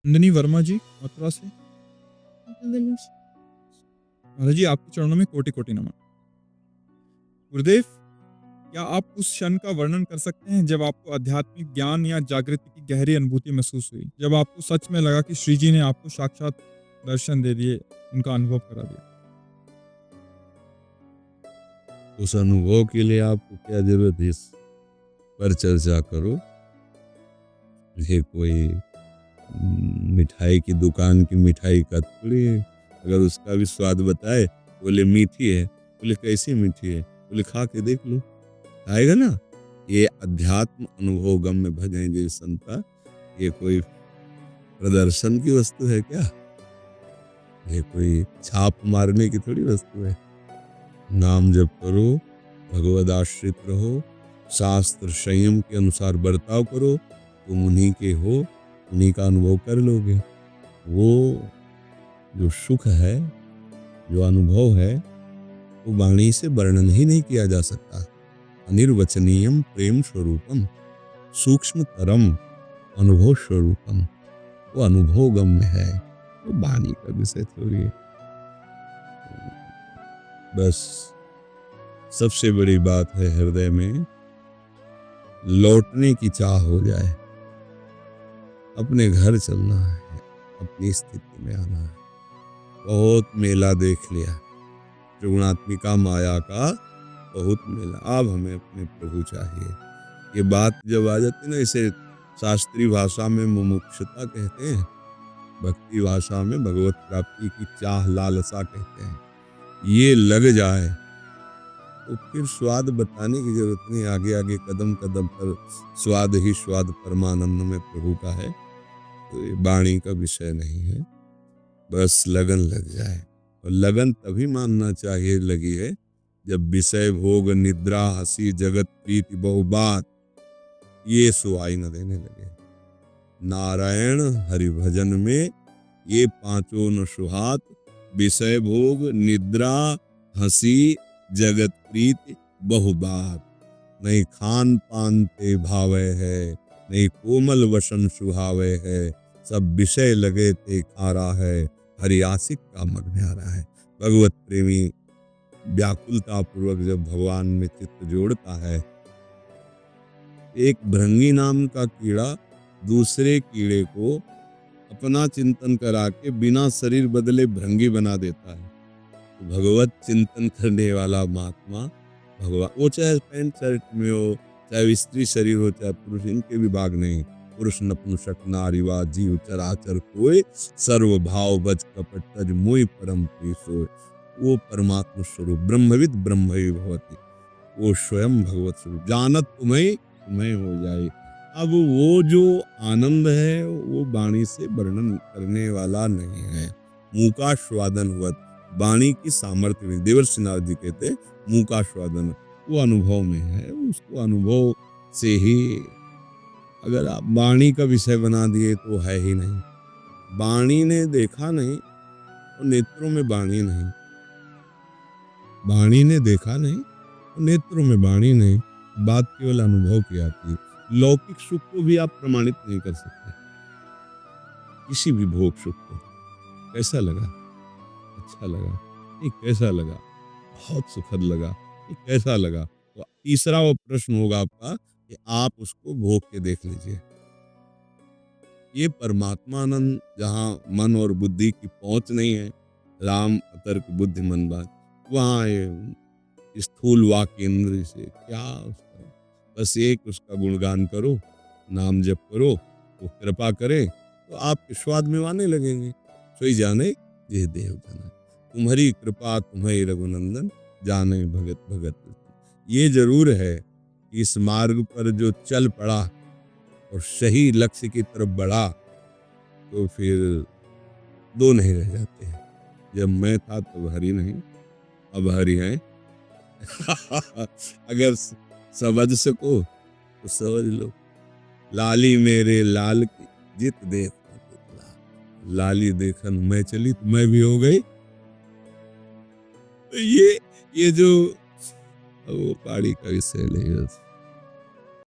नंदिनी वर्मा जी, मथुरा से। नमस्कार। महाराज जी, आपके चरणों में कोटि-कोटि नमन। गुरुदेव, क्या आप उस क्षण का वर्णन कर सकते हैं जब आपको आध्यात्मिक ज्ञान या जागृति की गहरी अनुभूति महसूस हुई? जब आपको सच में लगा कि श्री जी ने आपको साक्षात दर्शन दे दिए, उनका अनुभव करा दिया? उस अनुभव के लिए आपको क्या जरूरत है, इस पर चर्चा करो। ये कोई मिठाई की दुकान की मिठाई का थोड़ी है। अगर उसका भी स्वाद बताए, बोले मीठी है, बोले कैसी मीठी है, बोले खा के देख लो, आएगा ना। ये अध्यात्म अनुभव गम्य भजन जय संता, ये कोई प्रदर्शन की वस्तु है क्या? ये कोई छाप मारने की थोड़ी वस्तु है। नाम जप करो, भगवद आश्रित रहो, शास्त्र संयम के अनुसार बर्ताव करो, तुम उन्हीं के हो, उन्हीं का अनुभव कर लोगे। वो जो सुख है, जो अनुभव है, वो वाणी से वर्णन ही नहीं किया जा सकता। अनिर्वचनीयम प्रेम स्वरूपम, सूक्ष्म तरम अनुभव स्वरूपम, वो अनुभव गम्य है, वो वाणी का विषय थोड़ी है। बस सबसे बड़ी बात है हृदय में लौटने की चाह हो जाए, अपने घर चलना है, अपनी स्थिति में आना है। बहुत मेला देख लिया, त्रिगुणात्मिका माया का बहुत मेला, अब हमें अपने प्रभु चाहिए। ये बात जब आ जाती है ना, इसे शास्त्रीय भाषा में मुमुक्षुता कहते हैं, भक्ति भाषा में भगवत प्राप्ति की चाह लालसा कहते हैं। ये लग जाए तो फिर स्वाद बताने की जरूरत नहीं, आगे आगे कदम कदम पर स्वाद ही स्वाद परमानंद में प्रभु का है। तो ये वाणी का विषय नहीं है, बस लगन लग जाए। और लगन तभी मानना चाहिए लगी है जब विषय भोग निद्रा हंसी जगत प्रीति बहुबात ये सुहाई न देने लगे। नारायण हरिभजन में ये पांचों न सुहात, विषय भोग निद्रा हंसी जगत प्रीति बहुबात। नहीं खान पान ते भावे है, नहीं कोमल वसन सुहावे है, सब विषय लगे ते खारा है, हरियासिक का मग न्यारा है। भगवत प्रेमी व्याकुलता पूर्वक जब भगवान में चित्त जोड़ता है, एक भृंगी नाम का कीड़ा दूसरे कीड़े को अपना चिंतन करा के बिना शरीर बदले भृंगी बना देता है। तो भगवत चिंतन करने वाला महात्मा भगवान, वो चाहे पैंट शर्ट में हो, चाहे स्त्री शरीर हो, चाहे पुरुष, इनके विभाग नहीं। पुरुष नपुंसक नारीवा जीव चराचर कोय, सर्व भाव बज कपट तज मोहि परम प्रिय सोय। वो परमात्मा स्वरूप ब्रह्मविद ब्रह्म ही भवति, वो स्वयं भगवत स्वरूप जानत तुम्हें तुम्हें हो जाए। अब वो जो आनंद है वो वाणी से वर्णन करने वाला नहीं है। मुँह का स्वादन हुआ, वाणी की सामर्थ्य में, देवर्षि नारद जी कहते मुँह का स्वादन, वो अनुभव में है। उसको अनुभव से ही, अगर आप वाणी का विषय बना दिए तो है ही नहीं। वाणी ने देखा नहीं और नेत्रों में वाणी नहीं, वाणी ने देखा नहीं और नेत्रों में वाणी नहीं, बात केवल अनुभव की आती है। लौकिक सुख को भी आप प्रमाणित नहीं कर सकते, किसी भी भोग सुख को। कैसा लगा, अच्छा लगा, नहीं कैसा लगा, बहुत सुखद लगा, नहीं कैसा लगा। तो तीसरा वो प्रश्न होगा आपका कि आप उसको भोग के देख लीजिए। ये परमात्मा आनंद जहाँ मन और बुद्धि की पहुंच नहीं है, राम अतर्क बुद्धि मन बात, वहाँ ये स्थूल वाक्य इंद्र से क्या उसका, बस एक उसका गुणगान करो, नाम जप करो, वो कृपा करे तो आपके स्वाद में आने लगेंगे। सोई जाने ये देव जाना, तुम्हारी कृपा तुम्हें रघुनंदन, जाने भगत भगत। ये जरूर है कि इस मार्ग पर जो चल पड़ा और सही लक्ष्य की तरफ बढ़ा, तो फिर दो नहीं रह जाते हैं। जब मैं था तब हरि नहीं, अब हरि है। अगर समझ सको तो समझ लो। लाली मेरे लाल की जित देख, लाली देखन मैं चली तो मैं भी हो गई। तो ये जो वो पहाड़ी का विषय नहीं है।